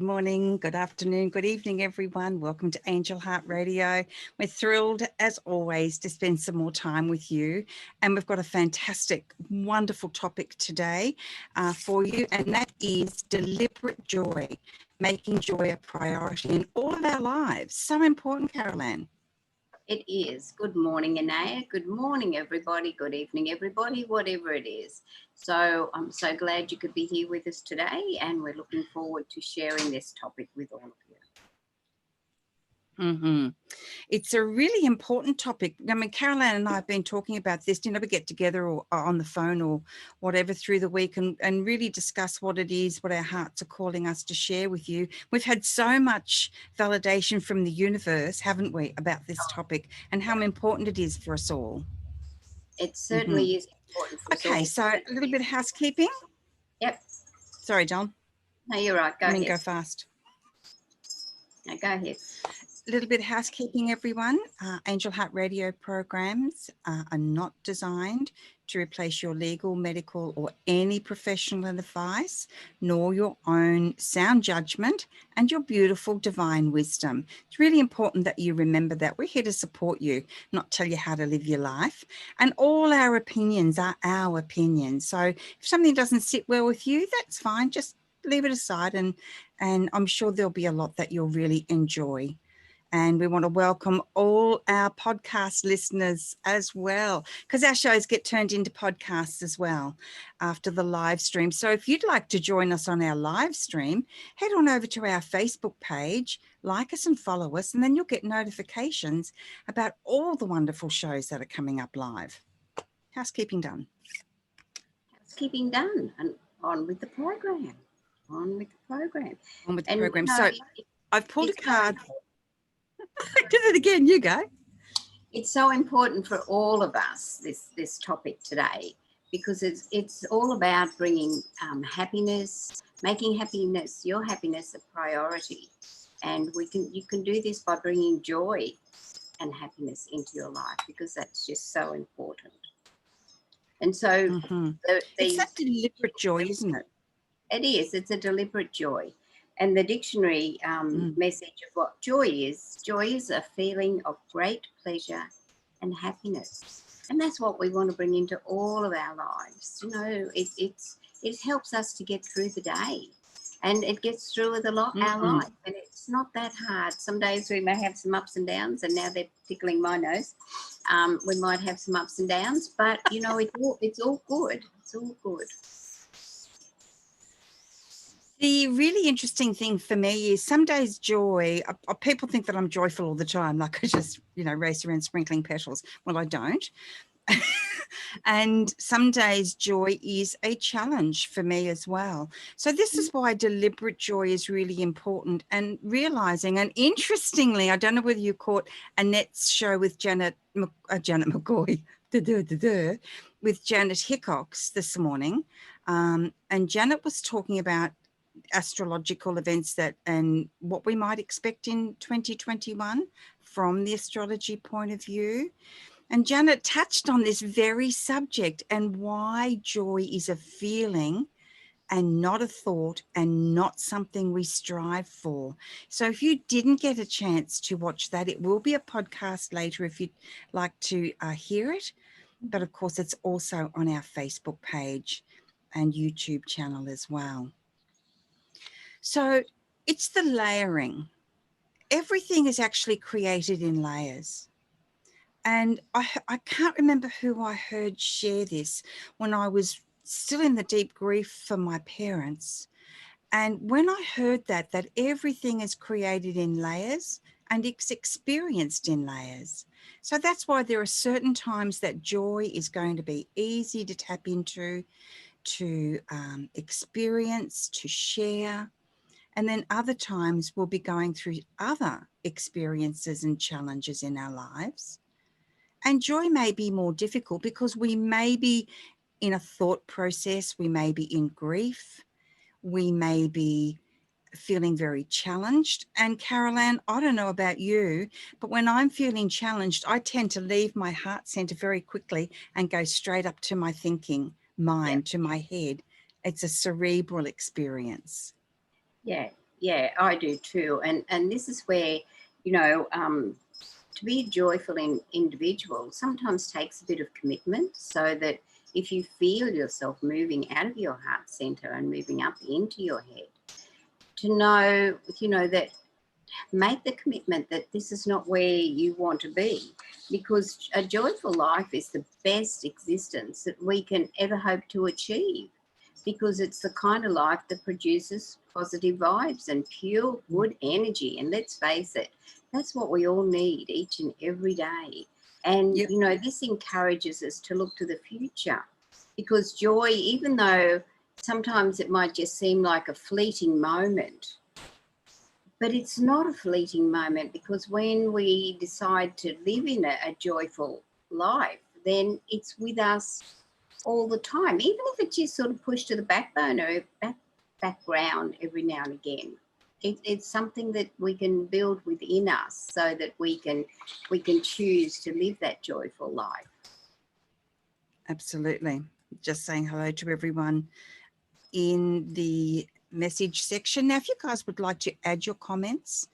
Good morning, good afternoon, good evening, everyone. Welcome to Angel Heart Radio. We're thrilled, as always, to spend some more time with you. And we've got a fantastic, wonderful topic today for you, and that is deliberate joy, making joy a priority in all of our lives. So important, Carol Anne. It is. Good morning, Anayah. Good morning, everybody. Good evening, everybody, whatever it is. So I'm so glad you could be here with us today, and we're looking forward to sharing this topic with all of you. It's a really important topic. I mean, Carol Anne and I have been talking about this. We get together or on the phone or whatever through the week and really discuss what it is, what our hearts are calling us to share with you. We've had so much validation from the universe, haven't we, about this topic and how important it is for us all. It certainly is important for us all. Okay, so a little bit of housekeeping. Yep. Sorry, John. No, you're right. Go ahead. Go fast. No, go ahead. A little bit of housekeeping, everyone. Angel Heart Radio programs are not designed to replace your legal, medical, or any professional advice, nor your own sound judgment and your beautiful divine wisdom. It's really important that you remember that we're here to support you, not tell you how to live your life. And all our opinions are our opinions. So if something doesn't sit well with you, that's fine. Just leave it aside, and I'm sure there'll be a lot that you'll really enjoy. And we want to welcome all our podcast listeners as well, because our shows get turned into podcasts as well after the live stream. So if you'd like to join us on our live stream, head on over to our Facebook page, like us and follow us, and then you'll get notifications about all the wonderful shows that are coming up live. Housekeeping done. Housekeeping done, and on with the program. On with the program. On with the program. So I've pulled a card. I did it again. You go. It's so important for all of us, this topic today, because it's all about bringing happiness, making happiness, your happiness, a priority. And you can do this by bringing joy and happiness into your life, because that's just so important. And so it's that deliberate joy, isn't it? It is. It's a deliberate joy. And the dictionary message of what joy is a feeling of great pleasure and happiness. And that's what we want to bring into all of our lives. You know, it helps us to get through the day, and it gets through with our life. And it's not that hard. Some days we may have some ups and downs, and now they're tickling my nose. We might have some ups and downs, but, you know, it's all good. It's all good. The really interesting thing for me is some days joy, people think that I'm joyful all the time, like I just, race around sprinkling petals. Well, I don't. And some days joy is a challenge for me as well. So this is why deliberate joy is really important, and realizing, and interestingly, I don't know whether you caught Annette's show with Janet McCoy, with Janet Hickox this morning. And Janet was talking about astrological events and what we might expect in 2021 from the astrology point of view. And Janet touched on this very subject, and why joy is a feeling and not a thought, and not something we strive for. So if you didn't get a chance to watch that, it will be a podcast later if you'd like to hear it. But of course, it's also on our Facebook page and YouTube channel as well. So it's the layering. Everything is actually created in layers. And I can't remember who I heard share this when I was still in the deep grief for my parents. And when I heard that everything is created in layers and it's experienced in layers. So that's why there are certain times that joy is going to be easy to tap into, to experience, to share. And then other times we'll be going through other experiences and challenges in our lives. And joy may be more difficult because we may be in a thought process, we may be in grief, we may be feeling very challenged. And Carol Anne, I don't know about you, but when I'm feeling challenged, I tend to leave my heart center very quickly and go straight up to my thinking mind, to my head. It's a cerebral experience. Yeah, Yeah, I do too. And this is where, you know, to be a joyful individual sometimes takes a bit of commitment, so that if you feel yourself moving out of your heart center and moving up into your head, to know, you know, that make the commitment that this is not where you want to be, because a joyful life is the best existence that we can ever hope to achieve, because it's the kind of life that produces positive vibes and pure good energy. And let's face it, that's what we all need each and every day. And Yep. you know, this encourages us to look to the future, because joy, even though sometimes it might just seem like a fleeting moment, but it's not a fleeting moment, because when we decide to live in a joyful life, then it's with us all the time, even if it's just sort of pushed to the backbone or background every now and again. It's something that we can build within us, so that we can choose to live that joyful life. Absolutely. Just saying hello to everyone in the message section. Now, if you guys would like to add your comments,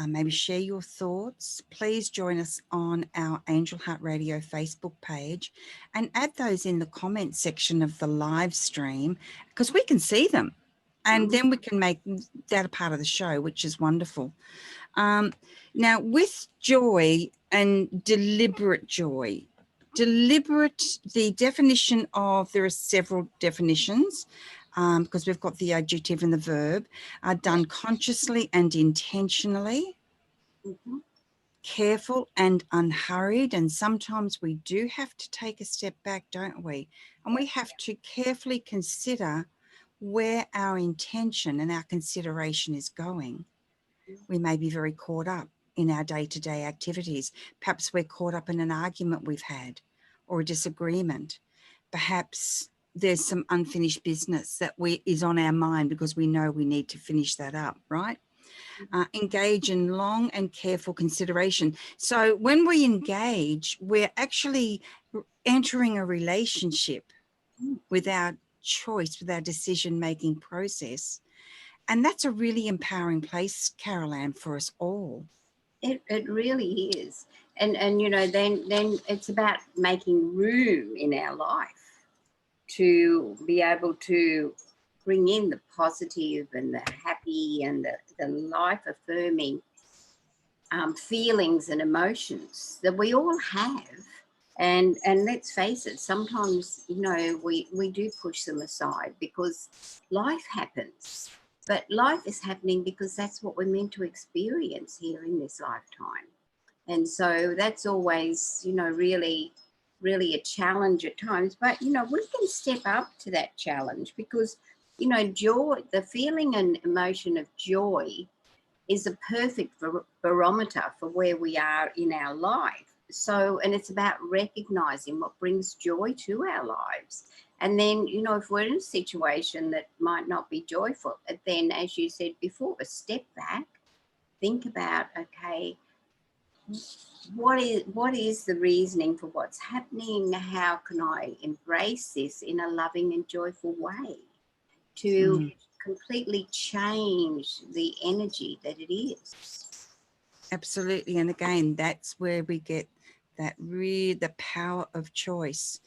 maybe share your thoughts, please join us on our Angel Heart Radio Facebook page and add those in the comment section of the live stream, because we can see them and then we can make that a part of the show, which is wonderful. Now, with joy and deliberate joy, the definition of, there are several definitions, because we've got the adjective and the verb, done consciously and intentionally, careful and unhurried. And sometimes we do have to take a step back, don't we? And we have to carefully consider where our intention and our consideration is going. We may be very caught up in our day-to-day activities. Perhaps we're caught up in an argument we've had or a disagreement. Perhaps there's some unfinished business that is on our mind because we know we need to finish that up, right? Engage in long and careful consideration. So when we engage, we're actually entering a relationship with our choice, with our decision-making process. And that's a really empowering place, Carol Anne, for us all. It really is. And you know, then it's about making room in our life to be able to bring in the positive and the happy and the life affirming feelings and emotions that we all have. And let's face it, sometimes, you know, we do push them aside because life happens. But life is happening because that's what we're meant to experience here in this lifetime. And so that's always, you know, really, really a challenge at times. But, you know, we can step up to that challenge, because, you know, joy, the feeling and emotion of joy is a perfect barometer for where we are in our life. So, and it's about recognizing what brings joy to our lives. And then, you know, if we're in a situation that might not be joyful, then, as you said before, a step back, think about, okay, what is the reasoning for what's happening? How can I embrace this in a loving and joyful way to completely change the energy that it is? Absolutely. And again, that's where we get the power of choice.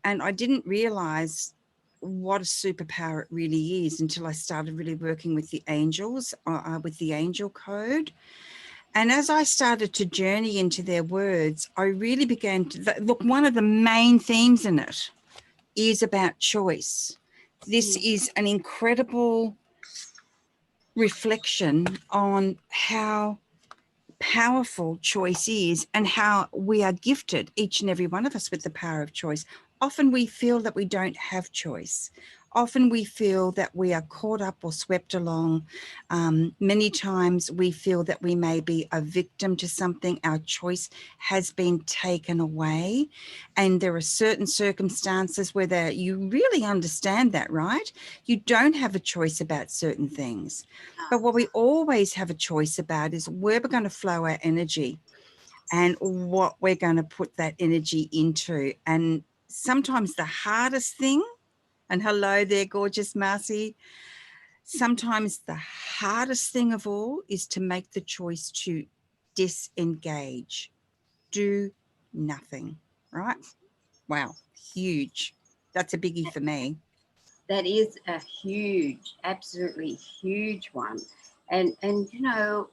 And I didn't realize what a superpower it really is until I started really working with the angels, with the angel code. And as I started to journey into their words, I really began to look, one of the main themes in it is about choice. This is an incredible reflection on how powerful choice is and how we are gifted, each and every one of us, with the power of choice. Often we feel that we don't have choice. Often we feel that we are caught up or swept along. Many times we feel that we may be a victim to something. Our choice has been taken away. And there are certain circumstances where you really understand that, right? You don't have a choice about certain things. But what we always have a choice about is where we're going to flow our energy and what we're going to put that energy into. And sometimes the hardest thing, and hello there, gorgeous Marcy. Sometimes the hardest thing of all is to make the choice to disengage, do nothing, right? Wow, huge. That's a biggie for me. That is a huge, absolutely huge one. And you know,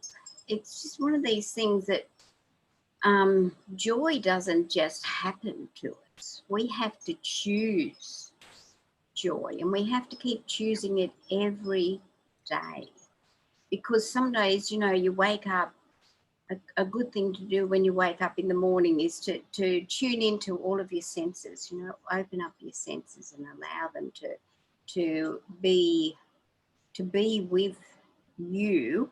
it's just one of these things that joy doesn't just happen to us. We have to choose joy, and we have to keep choosing it every day. Because some days, you know, you wake up, a good thing to do when you wake up in the morning is to tune into all of your senses, you know, open up your senses and allow them to be to be with you,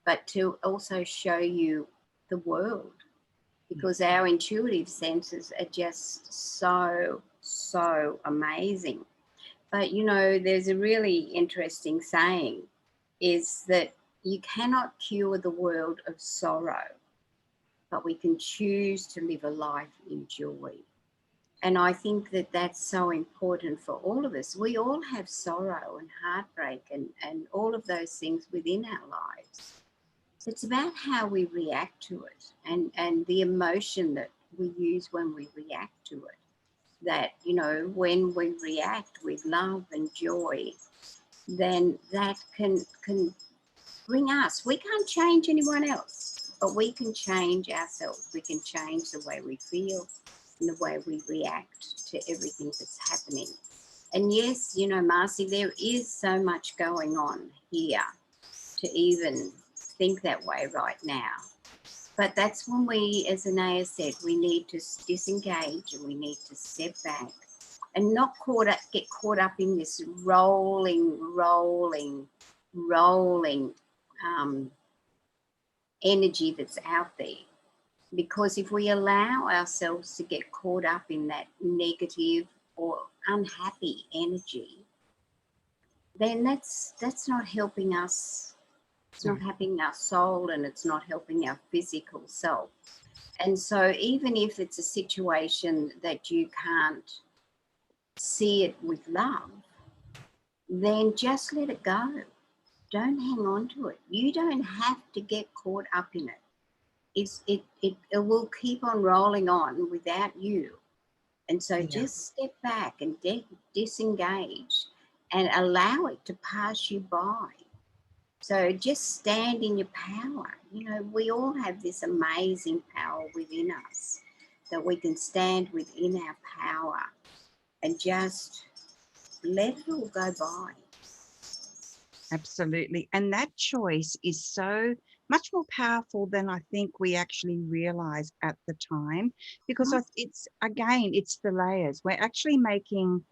but to also show you the world, because our intuitive senses are just so amazing. But you know, there's a really interesting saying is that you cannot cure the world of sorrow, but we can choose to live a life in joy. And I think that that's so important for all of us. We all have sorrow and heartbreak and all of those things within our lives. It's about how we react to it, and the emotion that we use when we react to it. That, you know, when we react with love and joy, then that can bring us. We can't change anyone else, but we can change ourselves. We can change the way we feel and the way we react to everything that's happening. And yes, you know, Marcy, there is so much going on here to even think that way right now. But that's when we, as Anayah said, we need to disengage and we need to step back and not get caught up in this rolling energy that's out there. Because if we allow ourselves to get caught up in that negative or unhappy energy, then that's not helping us. It's not helping our soul, and it's not helping our physical self. And so even if it's a situation that you can't see it with love, then just let it go. Don't hang on to it. You don't have to get caught up in it. It will keep on rolling on without you. And so just step back and disengage and allow it to pass you by. So just stand in your power. You know, we all have this amazing power within us, that we can stand within our power and just let it all go by. Absolutely. And that choice is so much more powerful than I think we actually realize at the time, because it's, again, it's the layers. We're actually making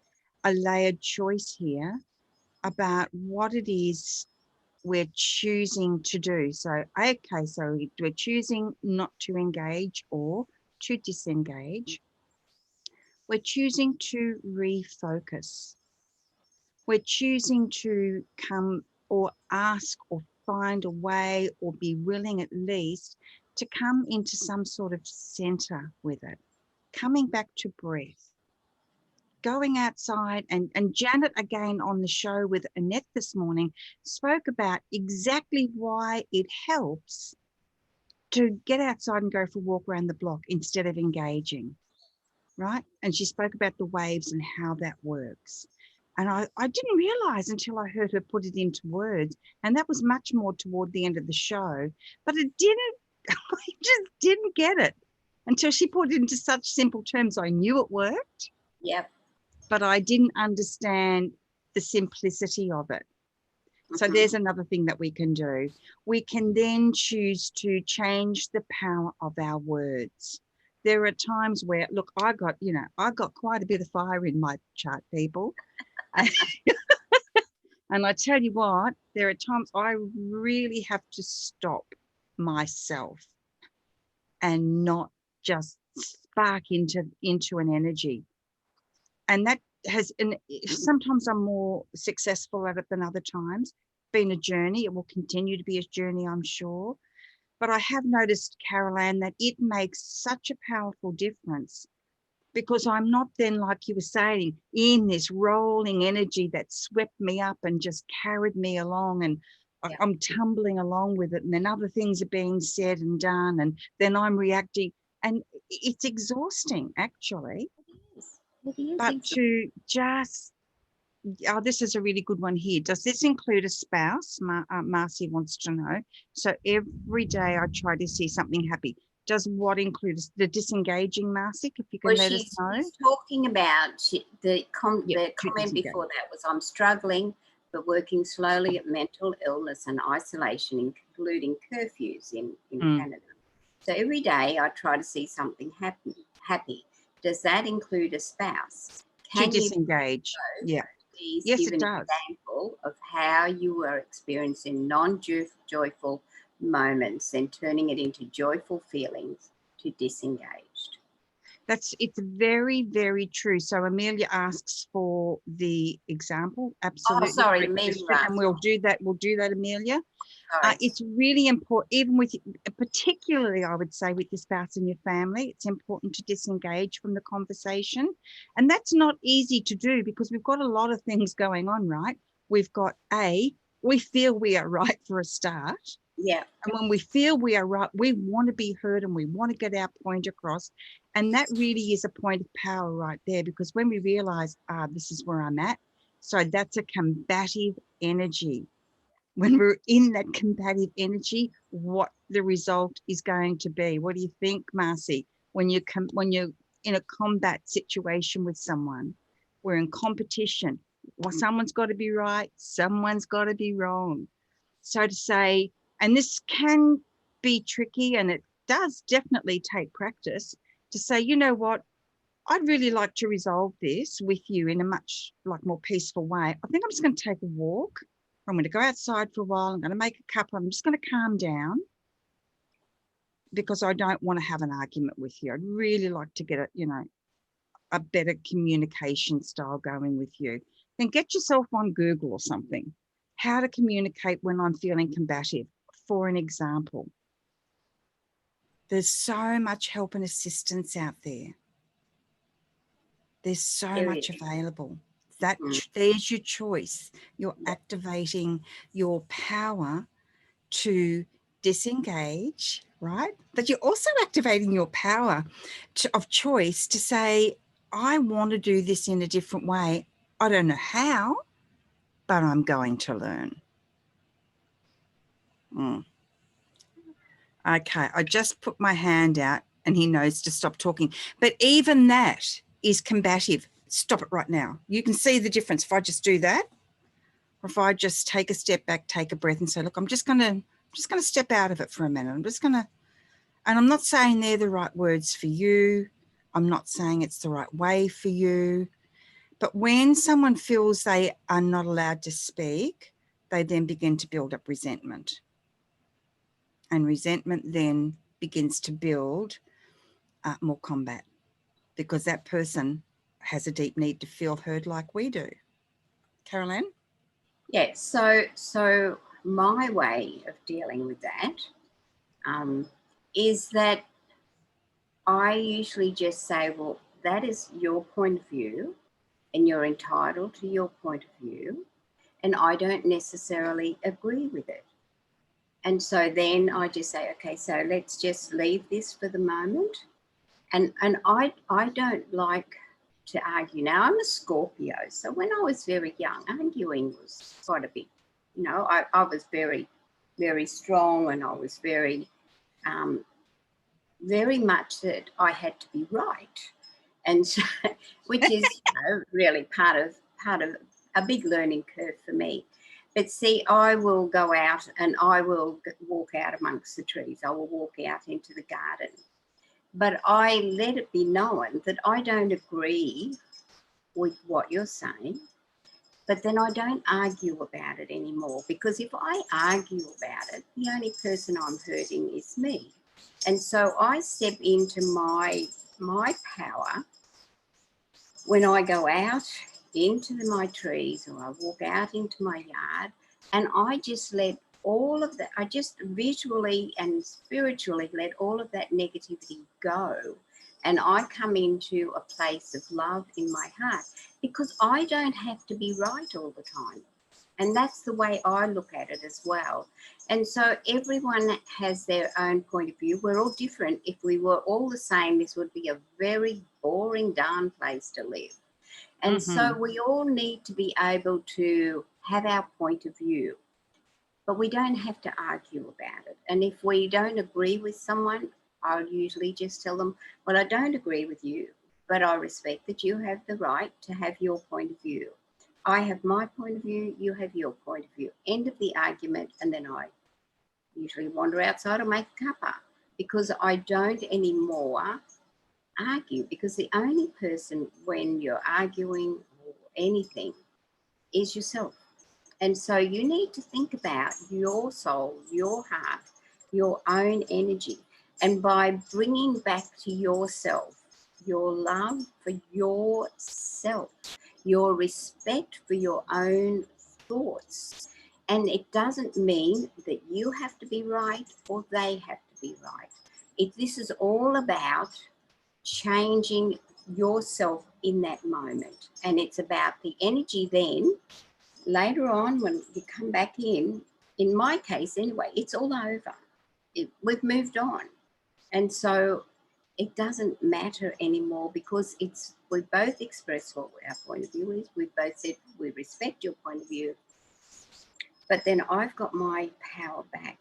a layered choice here about what it is we're choosing to do. So, okay, so we're choosing not to engage or to disengage. We're choosing to refocus. We're choosing to come or ask or find a way or be willing at least to come into some sort of center with it, coming back to breath, going outside. And Janet, again on the show with Annette this morning, spoke about exactly why it helps to get outside and go for a walk around the block instead of engaging, right? And she spoke about the waves and how that works. And I didn't realize until I heard her put it into words. And that was much more toward the end of the show. But it didn't, I just didn't get it until she put it into such simple terms. I knew it worked. Yep. But I didn't understand the simplicity of it. So there's another thing that we can do. We can then choose to change the power of our words. There are times where, look, I got quite a bit of fire in my chart, people. And I tell you what, there are times I really have to stop myself and not just spark into an energy. And that and sometimes I'm more successful at it than other times. Been a journey. It will continue to be a journey, I'm sure. But I have noticed, Carol Anne, that it makes such a powerful difference because I'm not then, like you were saying, in this rolling energy that swept me up and just carried me along, and Yeah. I'm tumbling along with it, and then other things are being said and done, and then I'm reacting, and it's exhausting actually. It is But exhausting. to just, oh, this is a really good one here. Does this include a spouse? Marcy wants to know. So every day I try to see something happy. Does what include the disengaging, Marcy? If you can Well, let us know. she's talking about the Yep, comment before that was, I'm struggling, but working slowly at mental illness and isolation, including curfews in Canada. So every day I try to see something happy. Does that include a spouse? To Can you disengage. Yeah. please Yes, give it an does. example of how you were experiencing non-joyful moments and turning it into joyful feelings to disengaged? It's very, very true. So Amelia asks for the example. Oh, Absolutely. sorry, Great Amelia question. And asked. we'll do that. We'll do that, Amelia. Sorry. It's really important, even with, particularly I would say with your spouse and your family, it's important to disengage from the conversation. And that's not easy to do because we've got a lot of things going on, right? We've got we feel we are right for a start. Yeah. And when we feel we are right, we want to be heard and we want to get our point across. And that really is a point of power right there, because when we realize, this is where I'm at. So that's a combative energy. When we're in that combative energy, what the result is going to be. What do you think, Marcy? When you're in a combat situation with someone, we're in competition. Well, someone's got to be right, someone's got to be wrong. So to say, and this can be tricky, and it does definitely take practice to say, you know what, I'd really like to resolve this with you in a much more peaceful way. I think I'm just going to take a walk. I'm going to go outside for a while. I'm going to make a cuppa. I'm just going to calm down because I don't want to have an argument with you. I'd really like to get a better communication style going with you. Then get yourself on Google or something. How to communicate when I'm feeling combative, for an example. There's so much help and assistance out there. There's so much available. There's your choice. You're activating your power to disengage, right? But you're also activating your power of choice to say, I want to do this in a different way. I don't know how, but I'm going to learn. Okay, I just put my hand out and he knows to stop talking. But even that is combative. Stop it right now. You can see the difference if I just do that, or if I just take a step back, take a breath and say, look, I'm just going to step out of it for a minute. And I'm not saying they're the right words for you. I'm not saying it's the right way for you. But when someone feels they are not allowed to speak, they then begin to build up resentment. And resentment then begins to build more combat, because that person has a deep need to feel heard like we do. Carol Anne? Yeah, so my way of dealing with that is that I usually just say, well, that is your point of view and you're entitled to your point of view, and I don't necessarily agree with it. And so then I just say, okay, so let's just leave this for the moment. And I don't like to argue. Now, I'm a Scorpio, so when I was very young, arguing was quite a big, I was very, very strong, and I was very, very much that I had to be right. And so, which is really part of a big learning curve for me. But see, I will go out and I will walk out amongst the trees. I will walk out into the garden. But I let it be known that I don't agree with what you're saying, but then I don't argue about it anymore, because if I argue about it, the only person I'm hurting is me. And so I step into my power when I go out into my trees, or I walk out into my yard, and I just let all of that, I just visually and spiritually let all of that negativity go, and I come into a place of love in my heart because I don't have to be right all the time. And that's the way I look at it as well. And so everyone has their own point of view. We're all different. If we were all the same, this would be a very boring, darn place to live. And so we all need to be able to have our point of view, but we don't have to argue about it. And if we don't agree with someone, I'll usually just tell them, well, I don't agree with you, but I respect that you have the right to have your point of view. I have my point of view, you have your point of view. End of the argument, and then I usually wander outside or make a cuppa because I don't anymore argue, because the only person when you're arguing or anything is yourself. And so you need to think about your soul, your heart, your own energy. And by bringing back to yourself your love for yourself, your respect for your own thoughts. And it doesn't mean that you have to be right or they have to be right. This is all about changing yourself in that moment. And it's about the energy then later on when you come back in my case anyway, it's all over. We've moved on. And so it doesn't matter anymore because we both expressed what our point of view is. We both said we respect your point of view. But then I've got my power back.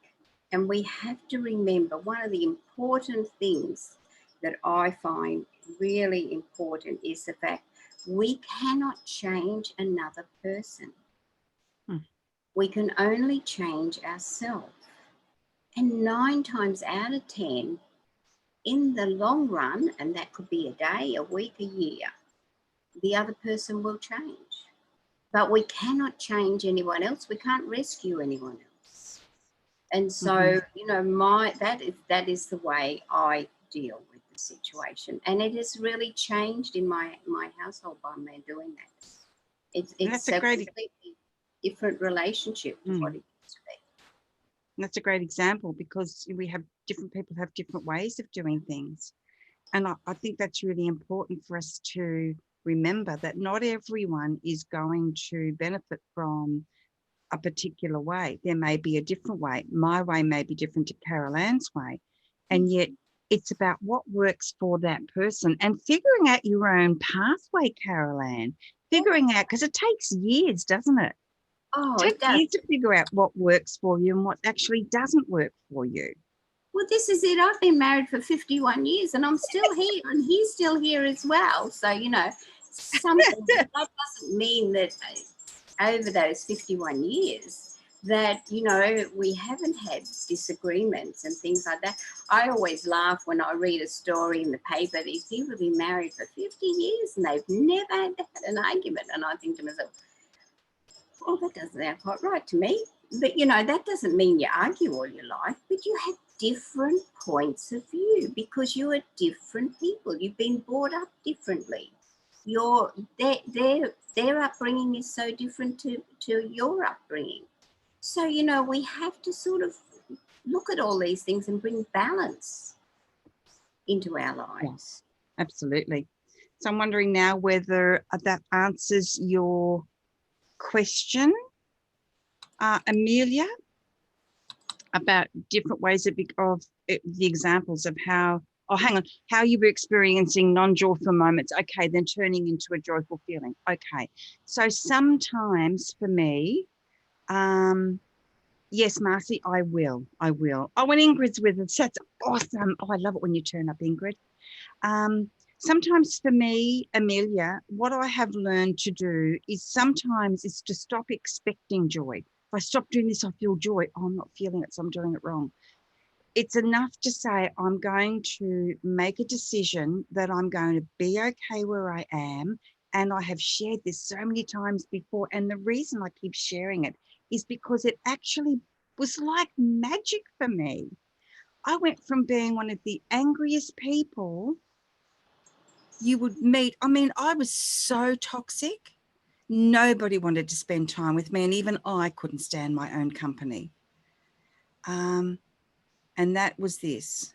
And we have to remember one of the important things that I find really important is the fact we cannot change another person. We can only change ourselves. And 9 times out of 10, in the long run, and that could be a day, a week, a year, the other person will change. But we cannot change anyone else. We can't rescue anyone else. And so, you know, that is the way I deal with the situation. And it has really changed in my household by me doing that. It's a completely different relationship to what it used to be. And that's a great example because we have different people have different ways of doing things. And I think that's really important for us to remember that not everyone is going to benefit from a particular way. There may be a different way. My way may be different to Carol Anne's way. And yet it's about what works for that person and figuring out your own pathway, Carol Anne, figuring out, because it takes years, doesn't it? Oh, it does. To figure out what works for you and what actually doesn't work for you. Well, this is it. I've been married for 51 years and I'm still here and he's still here as well. So, you know, that doesn't mean that over those 51 years that, you know, we haven't had disagreements and things like that. I always laugh when I read a story in the paper. These people have been married for 50 years and they've never had an argument. And I think to myself, oh, that doesn't sound quite right to me. But, you know, that doesn't mean you argue all your life, but you have different points of view because you are different people. You've been brought up differently. Their upbringing is so different to your upbringing. So, you know, we have to sort of look at all these things and bring balance into our lives. Yes, absolutely. So I'm wondering now whether that answers your question, Amelia, about different ways of the examples of how, how you were experiencing non-joyful moments. Okay, then turning into a joyful feeling. Okay, so sometimes for me, yes, Marcy, I will. Oh, when Ingrid's with us, that's awesome. Oh, I love it when you turn up, Ingrid. Sometimes for me, Amelia, what I have learned to do is sometimes is to stop expecting joy. If I stop doing this, I feel joy. Oh, I'm not feeling it, so I'm doing it wrong. It's enough to say I'm going to make a decision that I'm going to be okay where I am. And I have shared this so many times before. And the reason I keep sharing it is because it actually was like magic for me. I went from being one of the angriest people you would meet. I mean, I was so toxic. Nobody wanted to spend time with me, and even I couldn't stand my own company. And that was this.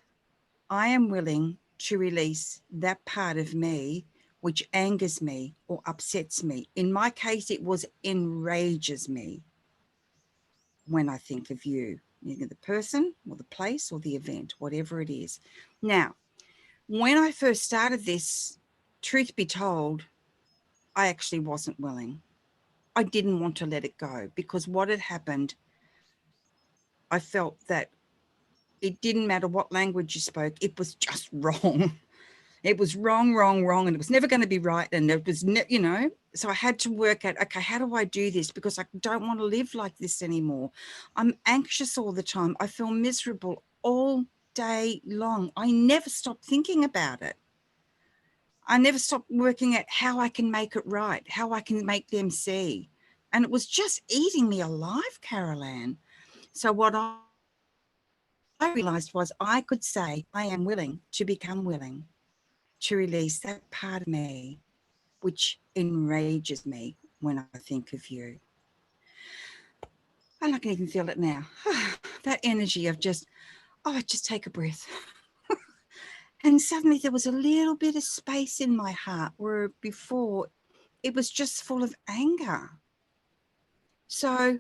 I am willing to release that part of me which angers me or upsets me. In my case, it was enrages me when I think of you, either the person or the place or the event, whatever it is. Now, when I first started this, truth be told, I actually wasn't willing. I didn't want to let it go because what had happened, I felt that it didn't matter what language you spoke, it was just wrong. It was wrong, wrong, wrong, and it was never going to be right. And it was, you know, so I had to work out, okay, how do I do this? Because I don't want to live like this anymore. I'm anxious all the time. I feel miserable all day long. I never stop thinking about it. I never stopped working at how I can make it right, how I can make them see. And it was just eating me alive, Carol Anne. So what I realized was I could say, I am willing to become willing to release that part of me which enrages me when I think of you. I can even feel it now. That energy of just, oh, just take a breath. And suddenly there was a little bit of space in my heart where before it was just full of anger. So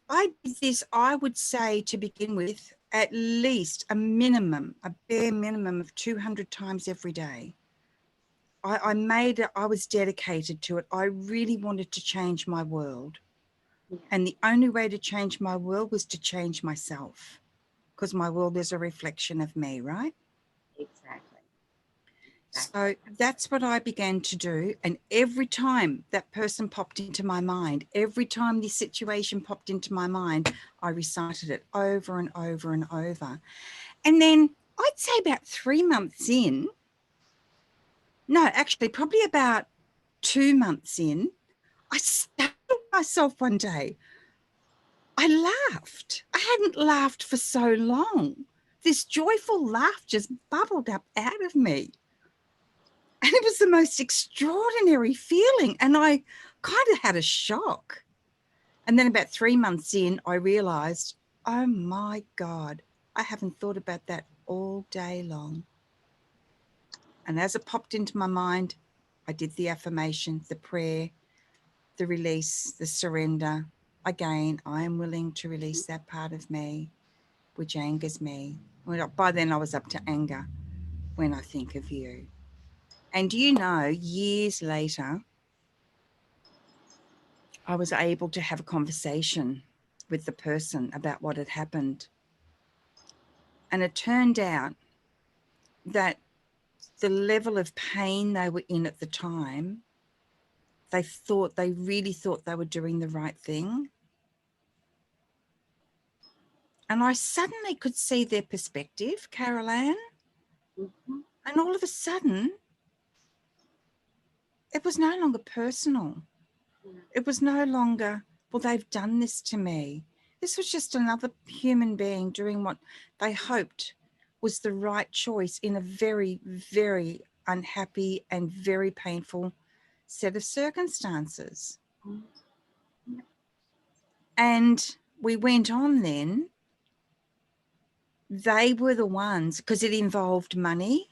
I did this, I would say, to begin with, at least a minimum, a bare minimum of 200 times every day. I made it, I was dedicated to it. I really wanted to change my world. Yeah. And the only way to change my world was to change myself, because my world is a reflection of me, right? Exactly. So that's what I began to do. And every time that person popped into my mind, every time this situation popped into my mind, I recited it over and over and over. And then I'd say about 3 months in, no, actually probably about 2 months in, I startled myself one day. I laughed. I hadn't laughed for so long. This joyful laugh just bubbled up out of me. And it was the most extraordinary feeling. And I kind of had a shock. And then about 3 months in, I realized, oh my God, I haven't thought about that all day long. And as it popped into my mind, I did the affirmation, the prayer, the release, the surrender. Again, I am willing to release that part of me which angers me. By then I was up to anger when I think of you. And you know, years later, I was able to have a conversation with the person about what had happened. And it turned out that the level of pain they were in at the time, they really thought they were doing the right thing. And I suddenly could see their perspective, Carol Anne. Mm-hmm. And all of a sudden, it was no longer personal. It was no longer, well, they've done this to me. This was just another human being doing what they hoped was the right choice in a very, very unhappy and very painful set of circumstances. Mm-hmm. And we went on then. They were the ones, because it involved money,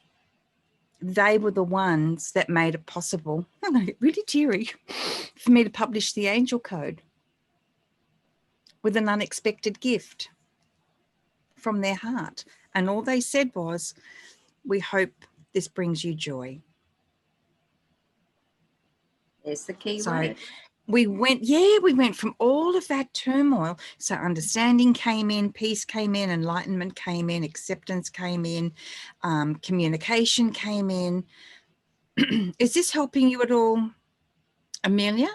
they were the ones that made it possible. I'm going to get really teary for me to publish the angel code with an unexpected gift from their heart. And all they said was, we hope this brings you joy. There's the key So word. we went from all of that turmoil. So understanding came in, peace came in, enlightenment came in, acceptance came in, communication came in. Is this helping you at all, Amelia?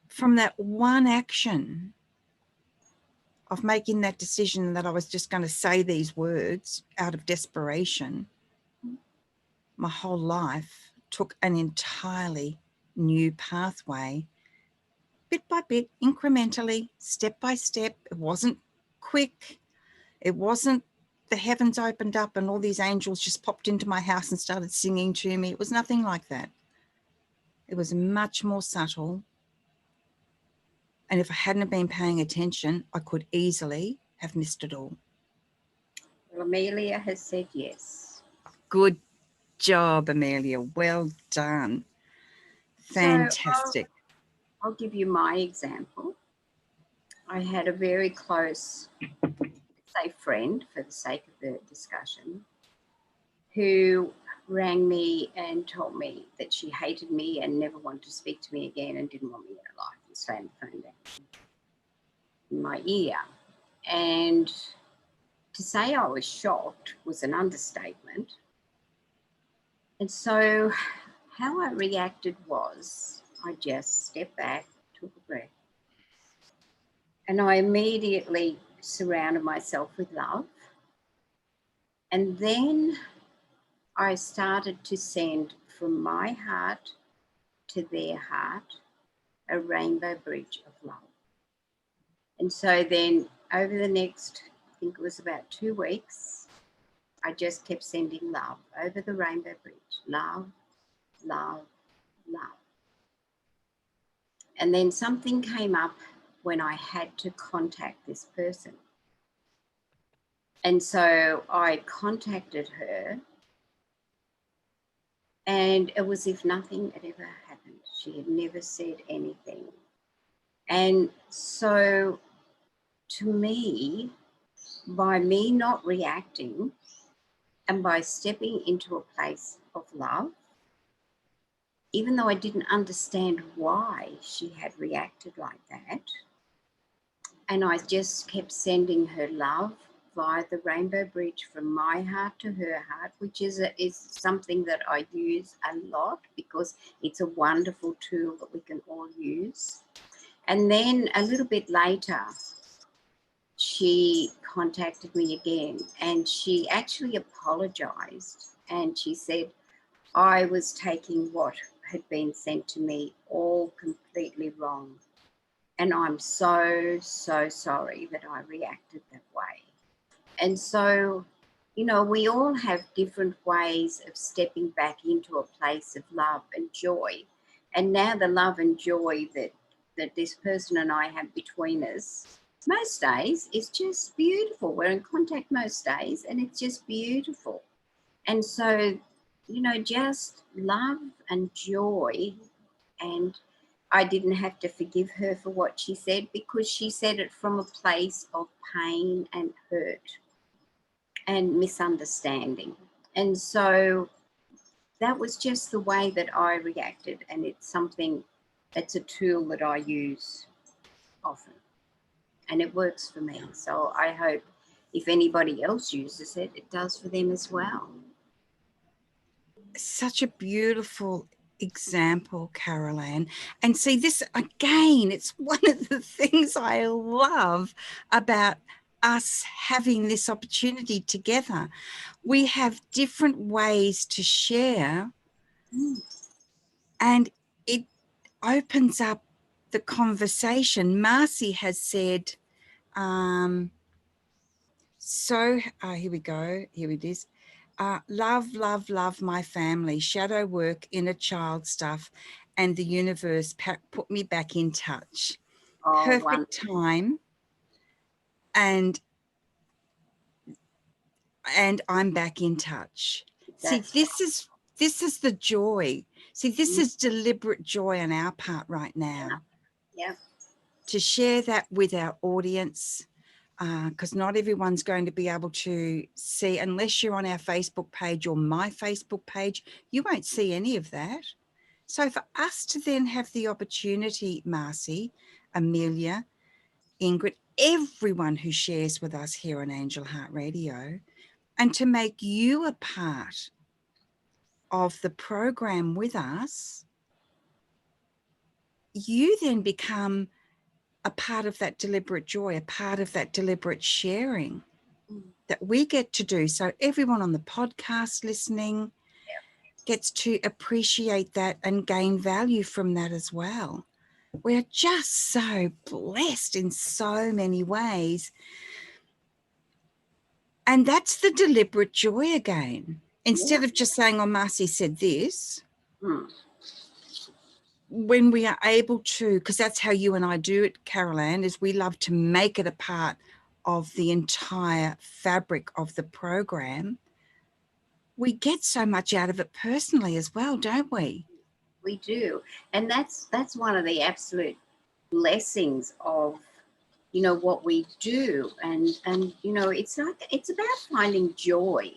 From that one action of making that decision that I was just going to say these words out of desperation, my whole life took an entirely new pathway, bit by bit, incrementally, step by step. It wasn't quick. It wasn't the heavens opened up and all these angels just popped into my house and started singing to me. It was nothing like that. It was much more subtle. And if I hadn't been paying attention, I could easily have missed it all. Well, Amelia has said yes. Good job, Amelia. Well done. So Fantastic. I'll give you my example. I had a very close, say, friend, for the sake of the discussion, who rang me and told me that she hated me and never wanted to speak to me again and didn't want me in her life, and slammed the phone down in my ear. And to say I was shocked was an understatement. And so how I reacted was I just stepped back, took a breath, and I immediately surrounded myself with love. And then I started to send from my heart to their heart a rainbow bridge of love. And so then over the next, I think it was about 2 weeks, I just kept sending love over the rainbow bridge. Love, love, love. And then something came up when I had to contact this person. And so I contacted her, and it was as if nothing had ever happened. She had never said anything. And so to me, by me not reacting and by stepping into a place of love, even though I didn't understand why she had reacted like that, and I just kept sending her love via the rainbow bridge from my heart to her heart, which is something that I use a lot because it's a wonderful tool that we can all use. And then a little bit later, she contacted me again, and she actually apologized, and she said, I was taking what had been sent to me all completely wrong. And I'm so, so sorry that I reacted that way. And so, you know, we all have different ways of stepping back into a place of love and joy. And now the love and joy that this person and I have between us, most days is just beautiful. We're in contact most days and it's just beautiful. And so, you know, just love and joy. And I didn't have to forgive her for what she said because she said it from a place of pain and hurt and misunderstanding. And so that was just the way that I reacted. And it's something that's a tool that I use often. And it works for me. So I hope if anybody else uses it, it does for them as well. Such a beautiful example, Carol Anne. And see, this again, it's one of the things I love about us having this opportunity together. We have different ways to share, and it opens up the conversation. Marcy has said, here we go. Here it is. Love, love, love my family, shadow work, inner child stuff, and the universe put me back in touch. Oh, Perfect wonderful. time. And I'm back in touch. That's See, this is the joy. See, this is deliberate joy on our part right now. Yeah. To share that with our audience, because not everyone's going to be able to see, unless you're on our Facebook page or my Facebook page, you won't see any of that. So for us to then have the opportunity, Marcy, Amelia, Ingrid, everyone who shares with us here on Angel Heart Radio, and to make you a part of the program with us, you then become a part of that deliberate joy, a part of that deliberate sharing that we get to do. So everyone on the podcast listening gets to appreciate that and gain value from that as well. We're just so blessed in so many ways. And that's the deliberate joy again. Instead of just saying, oh, Marcy said this, when we are able to, because that's how you and I do it, Carol Anne, is we love to make it a part of the entire fabric of the program. we get so much out of it personally as well, don't we? We do. And that's one of the absolute blessings of, you know, what we do. And you know, it's like, it's about finding joy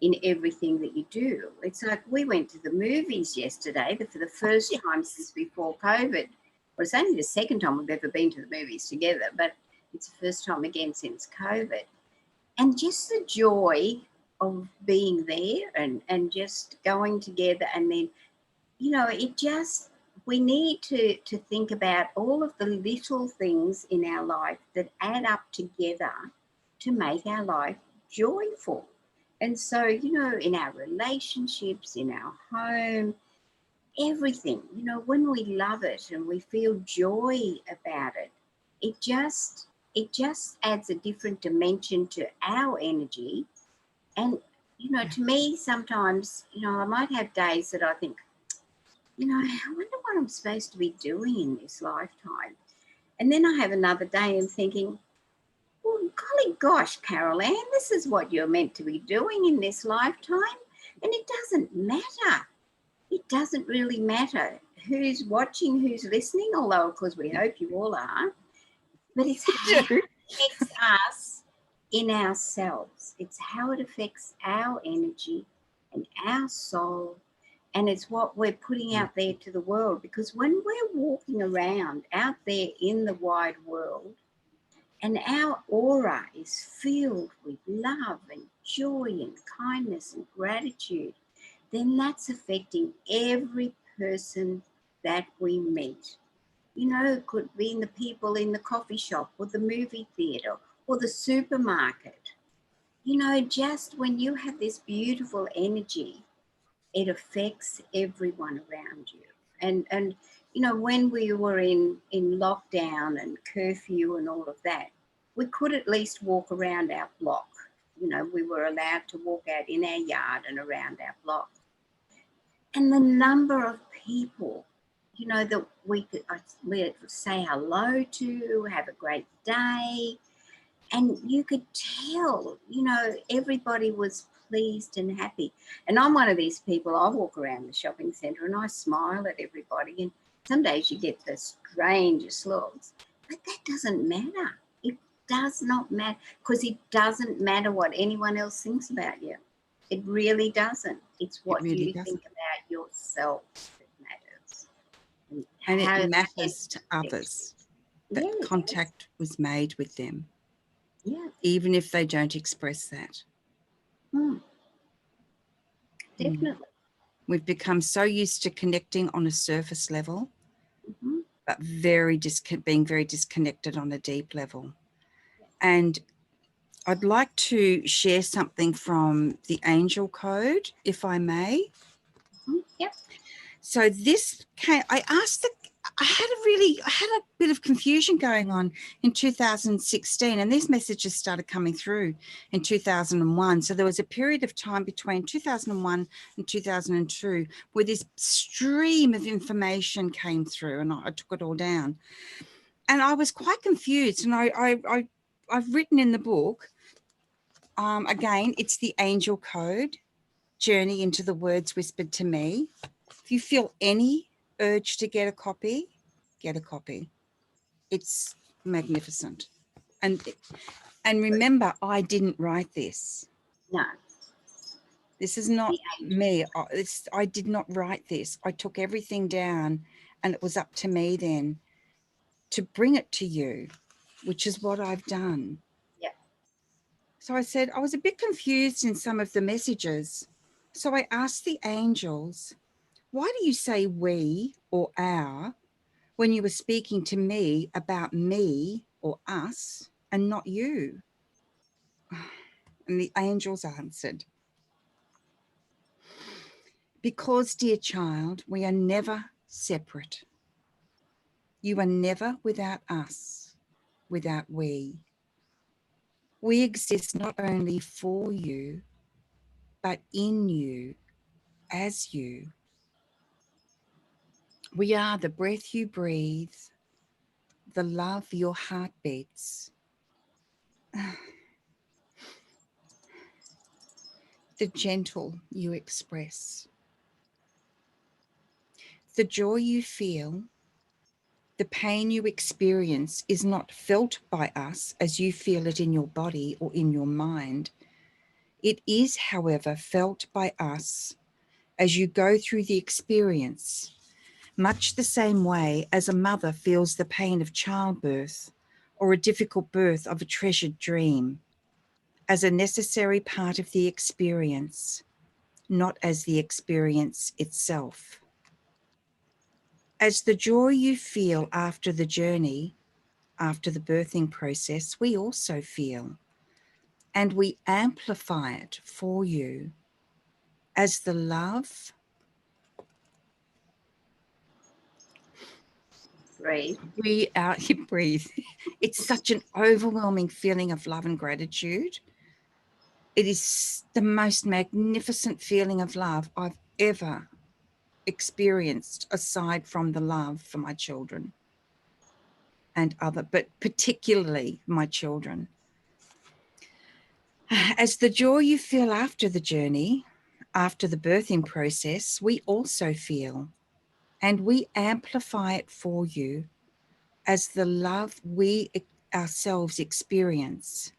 in everything that you do. It's like we went to the movies yesterday for the first time since before COVID. Well, it's only the second time we've ever been to the movies together, but it's the first time again since COVID. And just the joy of being there and just going together. And then, you know, it just, we need to think about all of the little things in our life that add up together to make our life joyful. And so, you know, in our relationships, in our home, everything, you know, when we love it and we feel joy about it, it just adds a different dimension to our energy. And, you know, to me, sometimes, you know, I might have days that I think, you know, I wonder what I'm supposed to be doing in this lifetime. And then I have another day and thinking, well, golly gosh, Carol Anne, this is what you're meant to be doing in this lifetime. And it doesn't matter. It doesn't really matter who's watching, who's listening, although, of course, we hope you all are. But it's how it affects us in ourselves. It's how it affects our energy and our soul. And it's what we're putting out there to the world. Because when we're walking around out there in the wide world, and our aura is filled with love and joy and kindness and gratitude, then that's affecting every person that we meet. You know, it could be in the people in the coffee shop or the movie theatre or the supermarket. You know, just when you have this beautiful energy, it affects everyone around you. And you know, when we were in lockdown and curfew and all of that, we could at least walk around our block. You know, we were allowed to walk out in our yard and around our block. And the number of people, you know, that we'd say hello to, have a great day, and you could tell, you know, everybody was pleased and happy. And I'm one of these people, I walk around the shopping centre and I smile at everybody, and some days you get the strangest looks, but that doesn't matter. It does not matter, because it doesn't matter what anyone else thinks about you. It really doesn't. It's It what really you doesn't. think about yourself that matters. And it how matters to others that yeah, contact was made with them, yeah, even if they don't express that. definitely. We've become so used to connecting on a surface level, Mm-hmm. but being very disconnected on a deep level. And I'd like to share something from the Angel Code, if I may. Mm-hmm. Yep. So this came, I had a bit of confusion going on in 2016, and these messages started coming through in 2001. So there was a period of time between 2001 and 2002 where this stream of information came through, and I took it all down. And I was quite confused, and I've written in the book, again, it's the Angel Code, Journey into the Words Whispered to Me. If you feel any urge to get a copy, get a copy. It's magnificent. And remember, I didn't write this. No. This is not me. I did not write this. I took everything down, and it was up to me then to bring it to you, which is what I've done. Yeah. So I said, I was a bit confused in some of the messages. So I asked the angels, why do you say we or our when you were speaking to me about me or us and not you? And the angels answered, because, dear child, we are never separate. You are never without us, without we. We exist not only for you, but in you, as you. We are the breath you breathe, the love your heart beats, the gentle you express, the joy you feel, the pain you experience is not felt by us as you feel it in your body or in your mind. It is, however, felt by us as you go through the experience, much the same way as a mother feels the pain of childbirth or a difficult birth of a treasured dream, as a necessary part of the experience, not as the experience itself. As the joy you feel after the journey, after the birthing process, we also feel, and we amplify it for you as the love. Breathe. Breathe out, you breathe. It's such an overwhelming feeling of love and gratitude. It is the most magnificent feeling of love I've ever experienced, aside from the love for my children and other, but particularly my children. As the joy you feel after the journey, after the birthing process, we also feel, and we amplify it for you as the love we ourselves experience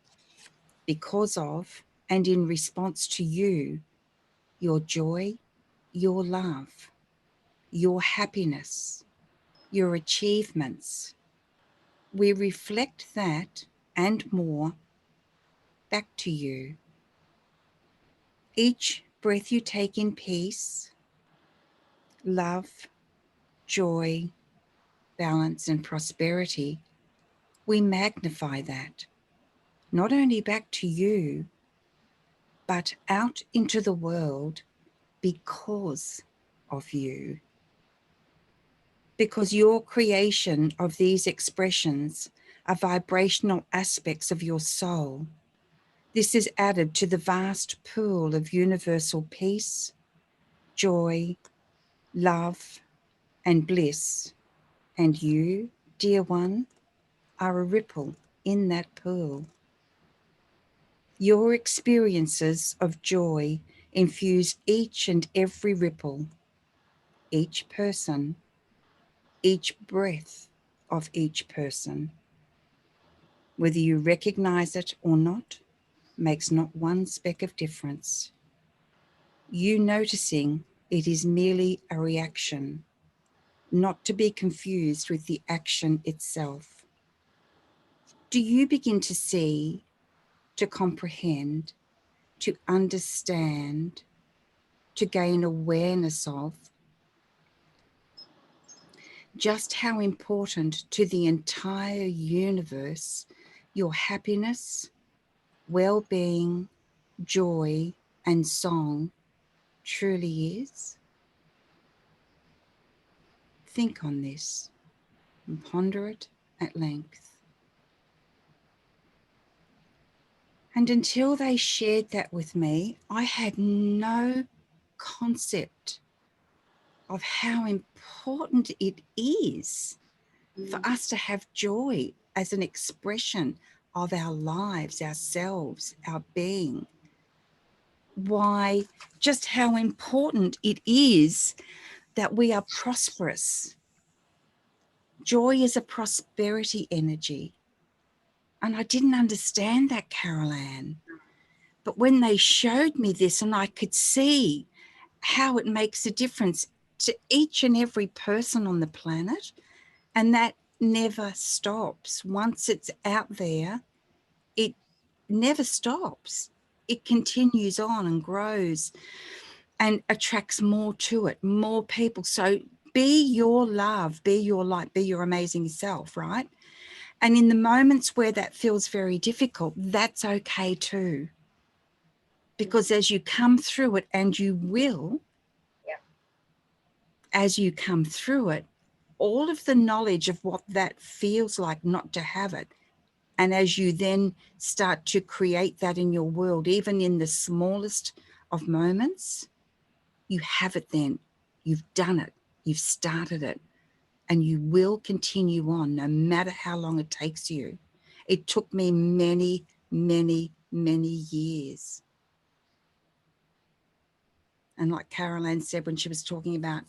because of and in response to you, your joy, your love, your happiness, your achievements. We reflect that and more back to you. Each breath you take in peace, love, joy, balance, and prosperity, we magnify that, not only back to you, but out into the world because of you. Because your creation of these expressions are vibrational aspects of your soul. This is added to the vast pool of universal peace, joy, love, and bliss. And you, dear one, are a ripple in that pool. Your experiences of joy infuse each and every ripple, each person, each breath of each person. Whether you recognize it or not makes not one speck of difference. You noticing it is merely a reaction, not to be confused with the action itself. Do you begin to see, to comprehend, to understand, to gain awareness of just how important to the entire universe your happiness, well-being, joy, and song truly is? Think on this and ponder it at length. And until they shared that with me, I had no concept of how important it is for us to have joy as an expression of our lives, ourselves, our being. Why, just how important it is that we are prosperous. Joy is a prosperity energy. And I didn't understand that, Carol Anne. But when they showed me this and I could see how it makes a difference to each and every person on the planet, and that never stops. Once it's out there, it never stops. It continues on and grows and attracts more to it, more people. So be your love, be your light, be your amazing self, right? And in the moments where that feels very difficult, that's okay too. Because as you come through it, and you will, as you come through it, all of the knowledge of what that feels like not to have it, and as you then start to create that in your world, even in the smallest of moments, you have it then. You've done it. You've started it. And you will continue on no matter how long it takes you. It took me many, many, many years. And like Carol Anne said when she was talking about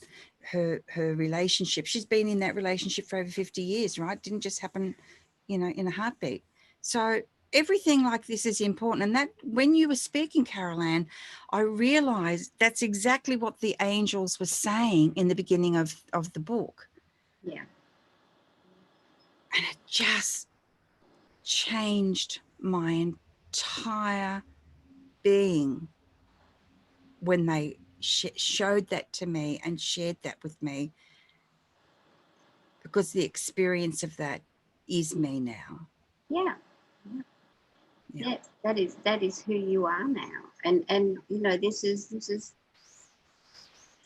her relationship, she's been in that relationship for over 50 years, right? Didn't just happen, you know, in a heartbeat. So everything like this is important. And that when you were speaking, Carol Anne, I realized that's exactly what the angels were saying in the beginning of the book. Yeah. And it just changed my entire being when they showed that to me and shared that with me, because the experience of that is me now. Yeah. Yeah. Yeah. That is who you are now. And you know, this is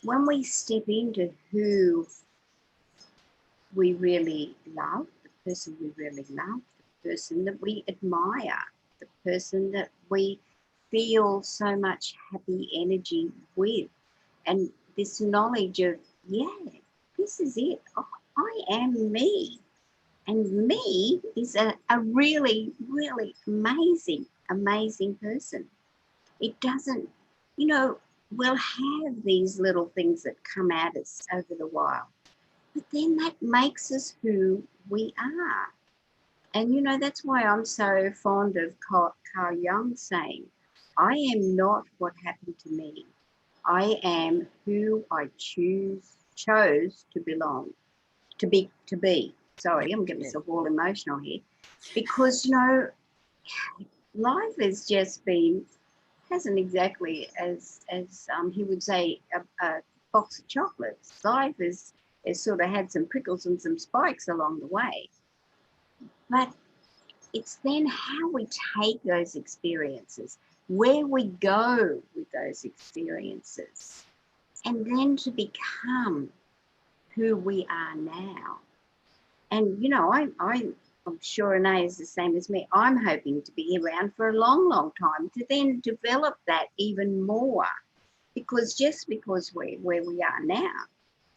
when we step into who we really love, the person we really love, the person that we admire, the person that we feel so much happy energy with. And this knowledge of, yeah, this is it. I am me. And me is a really, really amazing, amazing person. It doesn't, you know, we'll have these little things that come at us over the while, but then that makes us who we are. And, you know, that's why I'm so fond of Carl Jung saying, I am not what happened to me. I am who I chose to belong, to be. Sorry, I'm getting myself all emotional here. Because, you know, life has just been, hasn't exactly, as he would say, a box of chocolates. Life has sort of had some prickles and some spikes along the way. But it's then how we take those experiences, where we go with those experiences, and then to become who we are now. And, you know, I'm sure Anayah is the same as me. I'm hoping to be around for a long, long time to then develop that even more. Because just because we're where we are now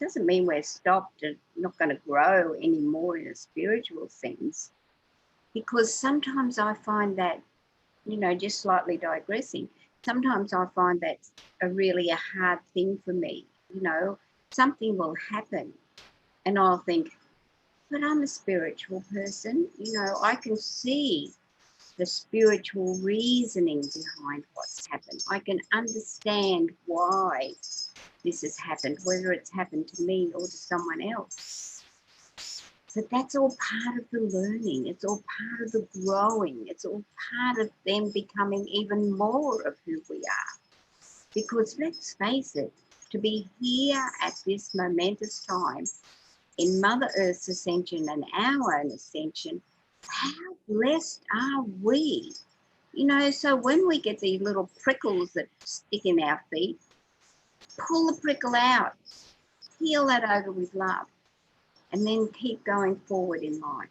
doesn't mean we're stopped and not going to grow anymore in a spiritual sense. Because sometimes I find that, you know, just slightly digressing, sometimes I find that's a hard thing for me. You know, something will happen and I'll think, but I'm a spiritual person. You know, I can see the spiritual reasoning behind what's happened. I can understand why this has happened, whether it's happened to me or to someone else. But that's all part of the learning. It's all part of the growing. It's all part of them becoming even more of who we are. Because let's face it, to be here at this momentous time in Mother Earth's ascension and our own ascension, how blessed are we? You know, so when we get these little prickles that stick in our feet, pull the prickle out, heal that over with love, and then keep going forward in life,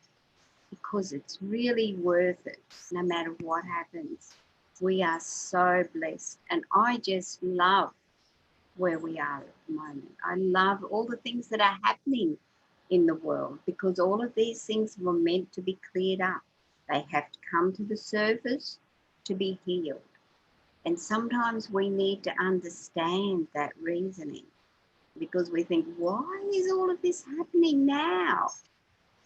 because it's really worth it no matter what happens. We are so blessed, and I just love where we are at the moment. I love all the things that are happening in the world, because all of these things were meant to be cleared up. They have to come to the surface to be healed. And sometimes we need to understand that reasoning, because we think, why is all of this happening now?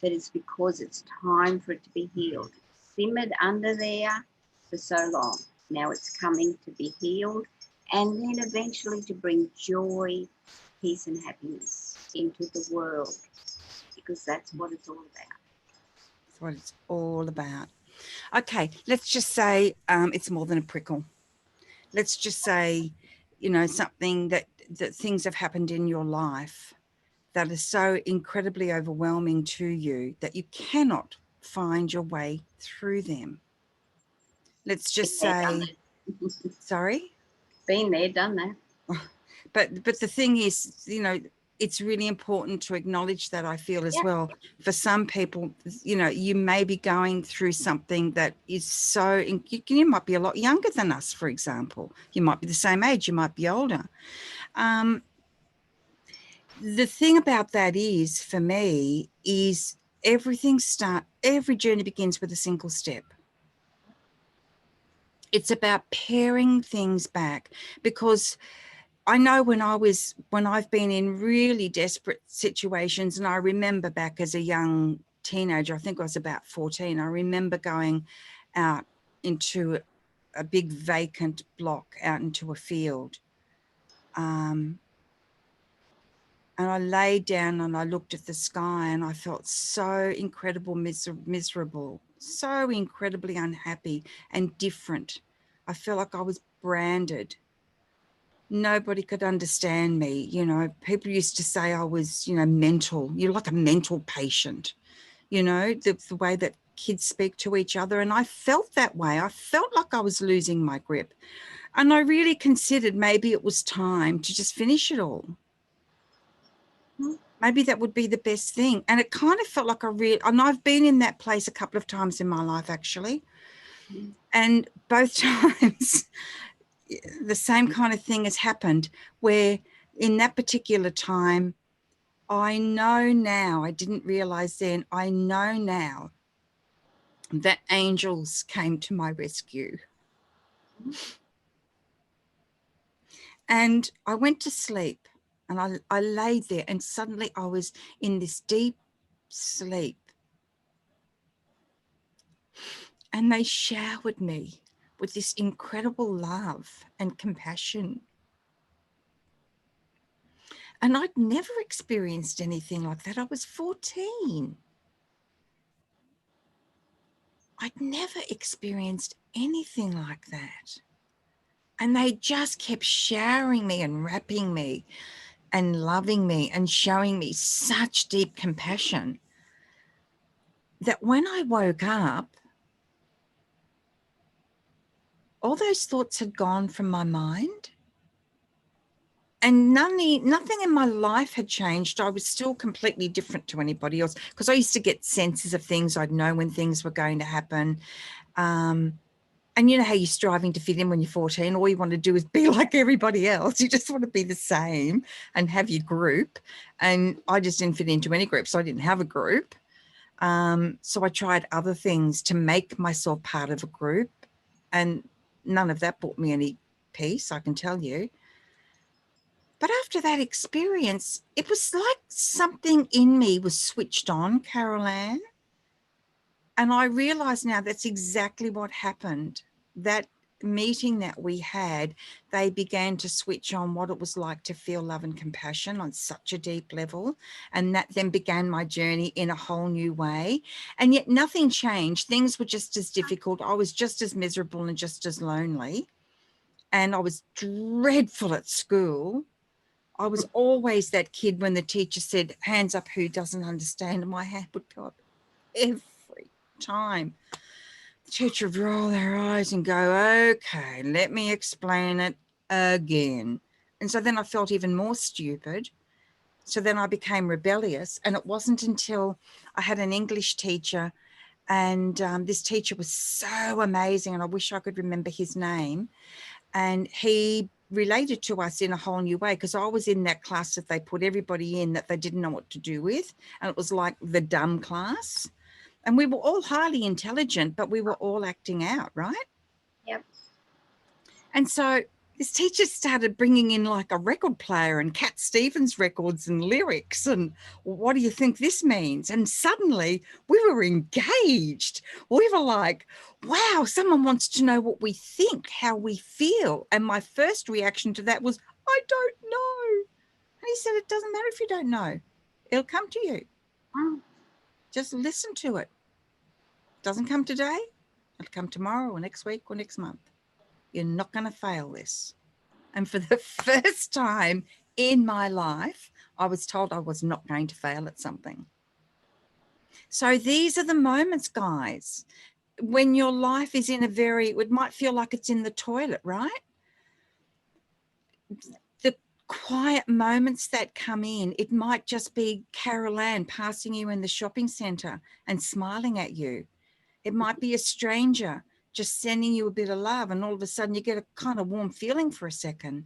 But it's because it's time for it to be healed. It's simmered under there for so long. Now it's coming to be healed, and then eventually to bring joy, peace and happiness into the world, because that's what it's all about. That's what it's all about. Okay, let's just say it's more than a prickle. Let's just say, you know, something that things have happened in your life that is so incredibly overwhelming to you that you cannot find your way through them. Let's just Been there, done say, that. sorry? Been there, done that. But the thing is, you know, it's really important to acknowledge that, I feel, as Yeah. well. For some people, you know, you may be going through something that is so, you might be a lot younger than us, for example. You might be the same age, you might be older. The thing about that is, for me, is every journey begins with a single step. It's about paring things back, because I know when I've been in really desperate situations, and I remember back as a young teenager, I think I was about 14, I remember going out into a big vacant block out into a field. And I lay down and I looked at the sky and I felt so incredible miserable, so incredibly unhappy and different. I felt like I was branded. Nobody could understand me. You know, people used to say I was, you know, mental. You're like a mental patient, you know, the way that kids speak to each other. And I felt that way. I felt like I was losing my grip. And I really considered maybe it was time to just finish it all. Maybe that would be the best thing. And it kind of felt like and I've been in that place a couple of times in my life, actually. And both times the same kind of thing has happened, where in that particular time, I know now, I didn't realize then, I know now that angels came to my rescue. And I went to sleep and I lay there, and suddenly I was in this deep sleep. And they showered me with this incredible love and compassion. And I'd never experienced anything like that. I was 14. I'd never experienced anything like that. And they just kept showering me and wrapping me and loving me and showing me such deep compassion that when I woke up, all those thoughts had gone from my mind. And nothing in my life had changed. I was still completely different to anybody else, because I used to get senses of things. I'd know when things were going to happen. And you know how you're striving to fit in when you're 14. All you want to do is be like everybody else. You just want to be the same and have your group. And I just didn't fit into any group, so I didn't have a group. So I tried other things to make myself part of a group. And none of that brought me any peace, I can tell you. But after that experience, it was like something in me was switched on, Carol Anne. And I realize now that's exactly what happened. That meeting that we had, they began to switch on what it was like to feel love and compassion on such a deep level. And that then began my journey in a whole new way. And yet nothing changed. Things were just as difficult. I was just as miserable and just as lonely. And I was dreadful at school. I was always that kid when the teacher said, hands up who doesn't understand, and my hand would go up every time. The teacher would roll their eyes and go, okay, let me explain it again. And so then I felt even more stupid. So then I became rebellious. And it wasn't until I had an English teacher, and this teacher was so amazing, and I wish I could remember his name. And he related to us in a whole new way, because I was in that class that they put everybody in that they didn't know what to do with. And it was like the dumb class. And we were all highly intelligent, but we were all acting out, right? Yep. And so this teacher started bringing in like a record player and Cat Stevens records and lyrics. And what do you think this means? And suddenly we were engaged. We were like, wow, someone wants to know what we think, how we feel. And my first reaction to that was, I don't know. And he said, it doesn't matter if you don't know. It'll come to you. Just listen to it. Doesn't come today, it'll come tomorrow or next week or next month. You're not going to fail this. And for the first time in my life, I was told I was not going to fail at something. So these are the moments, guys, when your life is in it might feel like it's in the toilet, right? The quiet moments that come in, it might just be Carol Anne passing you in the shopping centre and smiling at you. It might be a stranger just sending you a bit of love, and all of a sudden you get a kind of warm feeling for a second.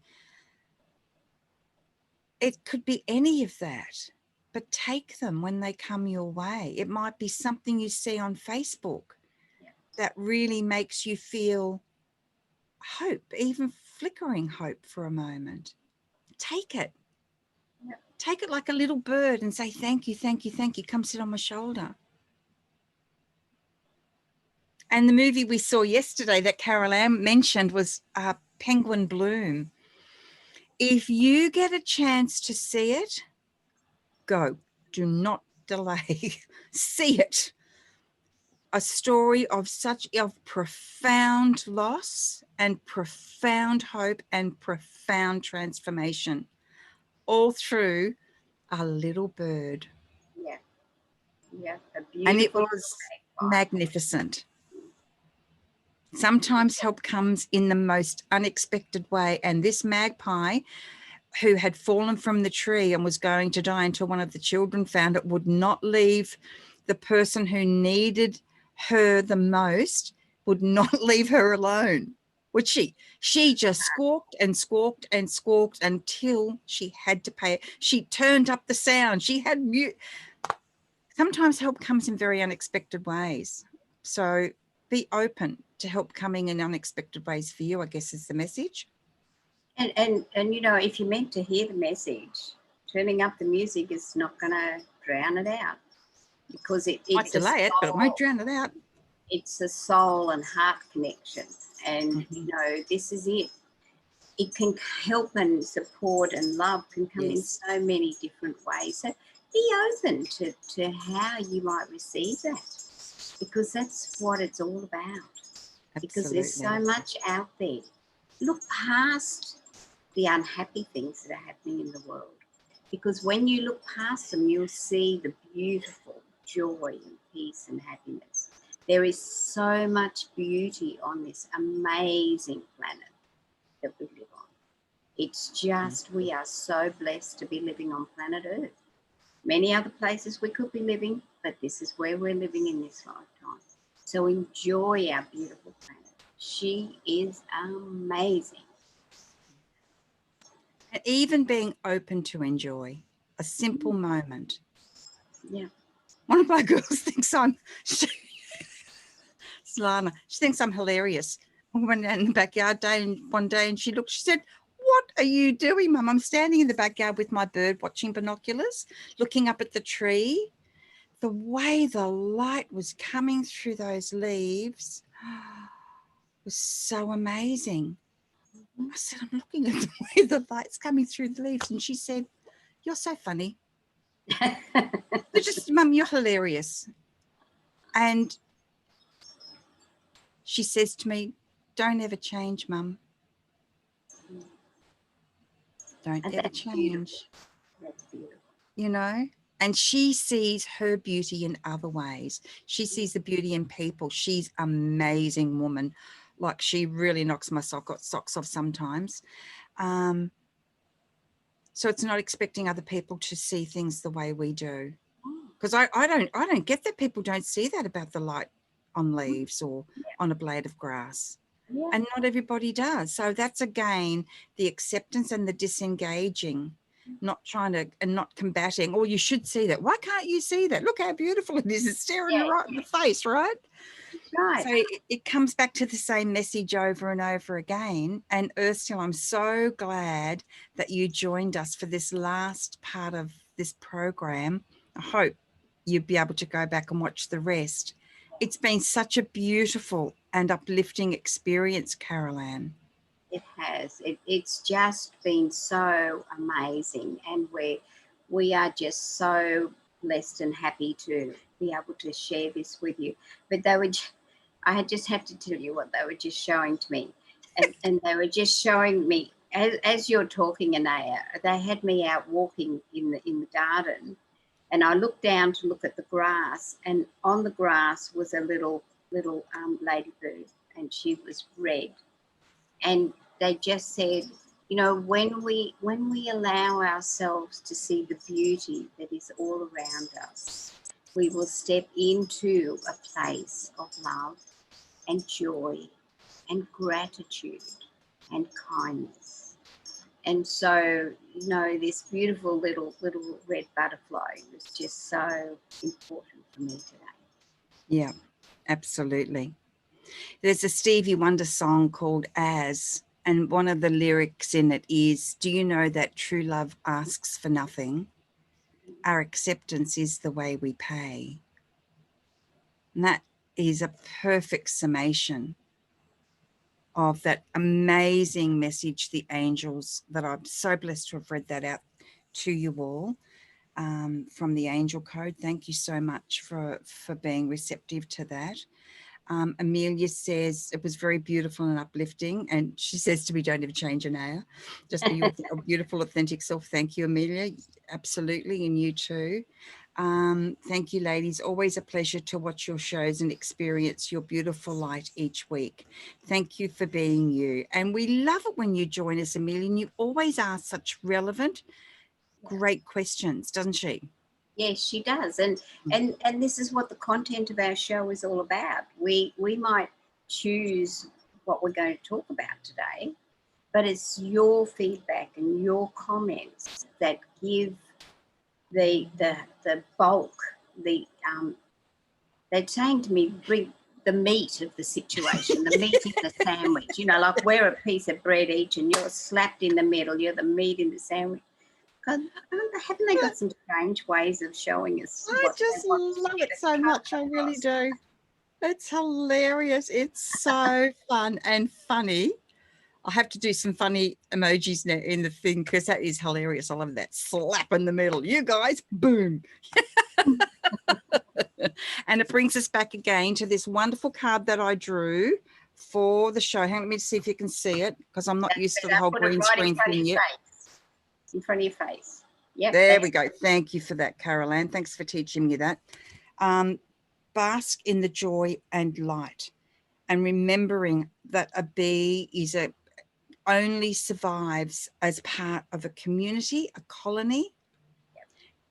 It could be any of that, but take them when they come your way. It might be something you see on Facebook that really makes you feel hope, even flickering hope for a moment. take it. Yeah. Take it like a little bird and say, thank you, thank you, thank you. Come sit on my shoulder. And the movie we saw yesterday that Carol Anne mentioned was Penguin Bloom. If you get a chance to see it, go. Do not delay. See it. A story of profound loss and profound hope and profound transformation, all through a little bird. Yeah. Yeah. A And it beautiful was magnificent. Sometimes help comes in the most unexpected way. And this magpie, who had fallen from the tree and was going to die until one of the children found it, would not leave the person who needed her the most, would not leave her alone, would she? She just squawked and squawked and squawked until she had to pay it. She turned up the sound. She had mute. Sometimes help comes in very unexpected ways. So be open to help coming in unexpected ways for you, I guess, is the message. And you know, if you're meant to hear the message, turning up the music is not going to drown it out, because Might it's delay it, but it won't drown it out. It's a soul and heart connection, and you know, this is it. It can help and support, and love can come in so many different ways. So be open to how you might receive that, because that's what it's all about. Because there's so much out there. Look past the unhappy things that are happening in the world, because when you look past them, you'll see the beautiful joy and peace and happiness. There is so much beauty on this amazing planet that we live on. It's just, we are so blessed to be living on planet Earth. Many other places we could be living, but this is where we're living in this lifetime. So enjoy our beautiful planet. She is amazing. And even being open to enjoy a simple moment. Yeah. One of my girls thinks Slana, she thinks I'm hilarious. I went down in the backyard one day and she said, what are you doing, Mum? I'm standing in the backyard with my bird watching binoculars, looking up at the tree. The way the light was coming through those leaves was so amazing. I said, I'm looking at the way the light's coming through the leaves. And she said, you're so funny. Mum, you're hilarious. And she says to me, don't ever change, Mum. Don't ever change. Beautiful. That's beautiful. You know? And she sees her beauty in other ways. She sees the beauty in people. She's an amazing woman. Like, she really knocks my socks off sometimes. So it's not expecting other people to see things the way we do. Because I don't get that people don't see that about the light on leaves or on a blade of grass. Yeah. And not everybody does. So that's, again, the acceptance and the disengaging, not trying to, and not combating, oh, you should see that. Why can't you see that? Look how beautiful it is. It's staring you right in the face, right? Right. So it comes back to the same message over and over again. And Ursula, I'm so glad that you joined us for this last part of this program. I hope you'll be able to go back and watch the rest. It's been such a beautiful and uplifting experience, Carol Anne. It has. It's just been so amazing, and we are just so blessed and happy to be able to share this with you. But I just have to tell you what they were just showing to me, and they were just showing me as you're talking, Anayah. They had me out walking in the garden. And I looked down to look at the grass, and on the grass was a little ladybird, and she was red. And they just said, you know, when we allow ourselves to see the beauty that is all around us, we will step into a place of love and joy and gratitude and kindness. And so, you know, this beautiful little red butterfly was just so important for me today. Yeah, absolutely. There's a Stevie Wonder song called As, And one of the lyrics in it is, do you know that true love asks for nothing? Our acceptance is the way we pay. And that is a perfect summation of that amazing message, the angels, that I'm so blessed to have read that out to you all from the Angel Code. Thank you so much for being receptive to that. Amelia says it was very beautiful and uplifting, and she says to me, don't ever change, Anayah, just be your beautiful authentic self. Thank you, Amelia. Absolutely. And you too. Thank you, ladies. Always a pleasure to watch your shows and experience your beautiful light each week. Thank you for being you. And we love it when you join us, Amelia, and you always ask such relevant, great questions, doesn't she? Yes, she does. And this is what the content of our show is all about. We might choose what we're going to talk about today, but it's your feedback and your comments that give the bulk, they're saying to me, bring the meat of the situation, the meat in the sandwich. You know, like we're a piece of bread each and you're slapped in the middle, you're the meat in the sandwich. God, haven't they got some strange ways of showing us? I just love it so much. I really do. It's hilarious. It's so fun and funny. I have to do some funny emojis now in the thing because that is hilarious. I love that slap in the middle. You guys, boom. And it brings us back again to this wonderful card that I drew for the show. Hang on, let me see if you can see it because I'm not used to the whole green screen thing yet. In front of your face. Yep. There we go. Thank you for that, Carol Anne. Thanks for teaching me that. Bask in the joy and light, and remembering that a bee is only survives as part of a community, a colony,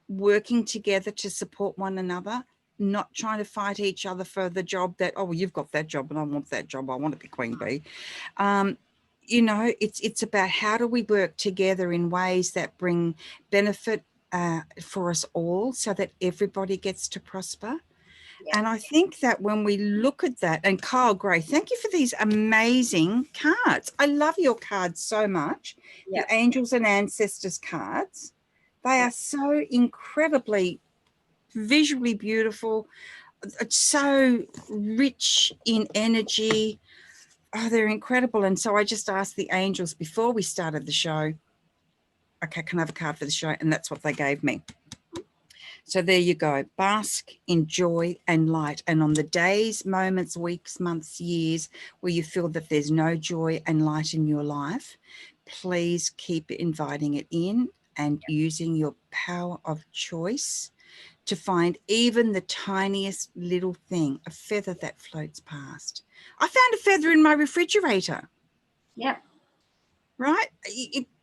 working together to support one another, not trying to fight each other for the job that, oh, well, you've got that job and I want that job. I want to be queen bee. You know, it's about how do we work together in ways that bring benefit for us all so that everybody gets to prosper. Yeah. And I think that when we look at that, and Kyle Gray, thank you for these amazing cards. I love your cards so much. Yeah. The Angels and Ancestors cards. They are so incredibly visually beautiful. It's so rich in energy. Oh, they're incredible. And so I just asked the angels before we started the show, okay, can I have a card for the show? And that's what they gave me. So there you go. Bask in joy and light. And on the days, moments, weeks, months, years where you feel that there's no joy and light in your life, please keep inviting it in and using your power of choice to find even the tiniest little thing, a feather that floats past. I found a feather in my refrigerator. Yep. Right?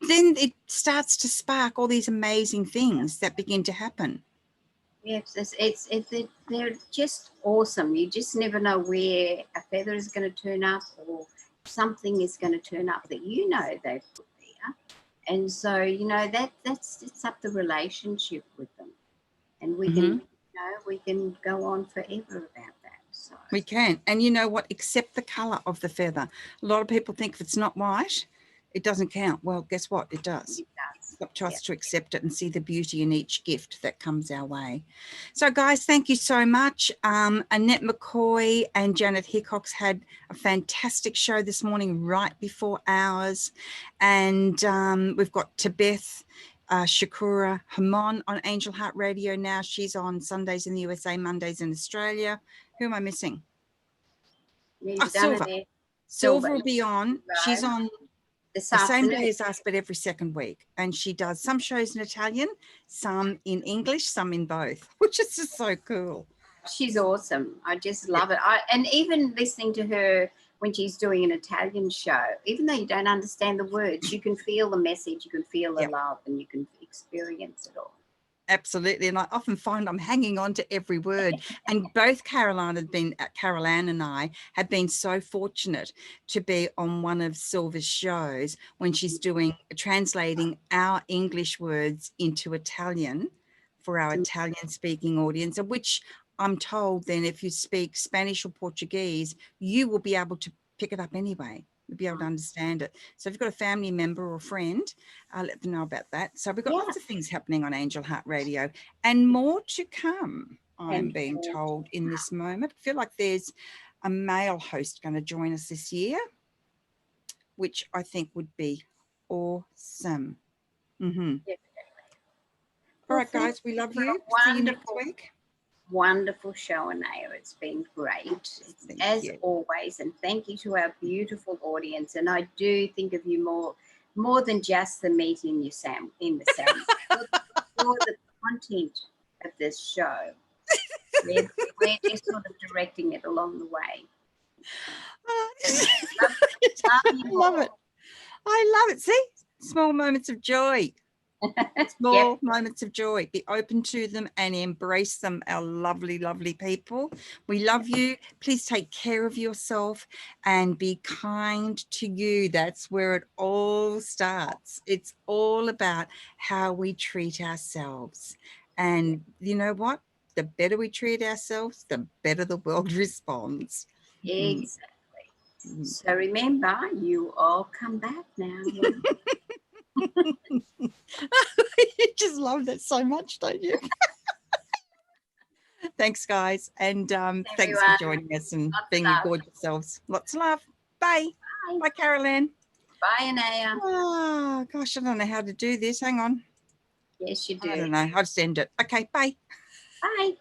Then it starts to spark all these amazing things that begin to happen. Yes, they're just awesome. You just never know where a feather is going to turn up or something is going to turn up that you know they've put there. And so, you know, it's up the relationship with them. And we can, you know, we can go on forever about that. So we can. And you know what? Accept the colour of the feather. A lot of people think if it's not white, it doesn't count. Well, guess what? It does. It does. It's up to us to accept it and see the beauty in each gift that comes our way. So, guys, thank you so much. Annette McCoy and Janet Hickox had a fantastic show this morning right before ours. And we've got Tibeth Shakura Hamon on Angel Heart Radio now. She's on Sundays in the USA, Mondays in Australia. Who am I missing? Silver. Silver will be on. Right. She's on the same day as us, but every second week. And she does some shows in Italian, some in English, some in both, which is just so cool. She's awesome. I just love it. And even listening to her when she's doing an Italian show, even though you don't understand the words, you can feel the message, you can feel the love, and you can experience it all. Absolutely. And I often find I'm hanging on to every word. And both Carol Anne and I have been so fortunate to be on one of Silver's shows when she's translating our English words into Italian for our Italian speaking audience, of which I'm told then if you speak Spanish or Portuguese, you will be able to pick it up anyway. We'll be able to understand it. So if you've got a family member or a friend, let them know about that. So we've got lots of things happening on Angel Heart Radio and more to come, I'm being told in this moment. I feel like there's a male host going to join us this year, which I think would be awesome. All right, guys, we love you. See you next week. Wonderful show, Anayah. It's been great, as always. And thank you to our beautiful audience. And I do think of you more than just the meat in the sandwich. You're the content of this show. We're just sort of directing it along the way. I love it. I love it. See? Small moments of joy. Small moments of joy. Be open to them and embrace them, our lovely, lovely people. We love you. Please take care of yourself and be kind to you. That's where it all starts. It's all about how we treat ourselves. And you know what? The better we treat ourselves, the better the world responds. Exactly. So remember, you all come back now. You just love that so much, don't you? Thanks, guys. And thanks for joining us and being your gorgeous selves. Lots of love. Bye. Bye. Bye, Carol Anne. Bye, Anayah. Oh, gosh, I don't know how to do this. Hang on. Yes, you do. I don't know. I'll just end it. Okay, bye. Bye.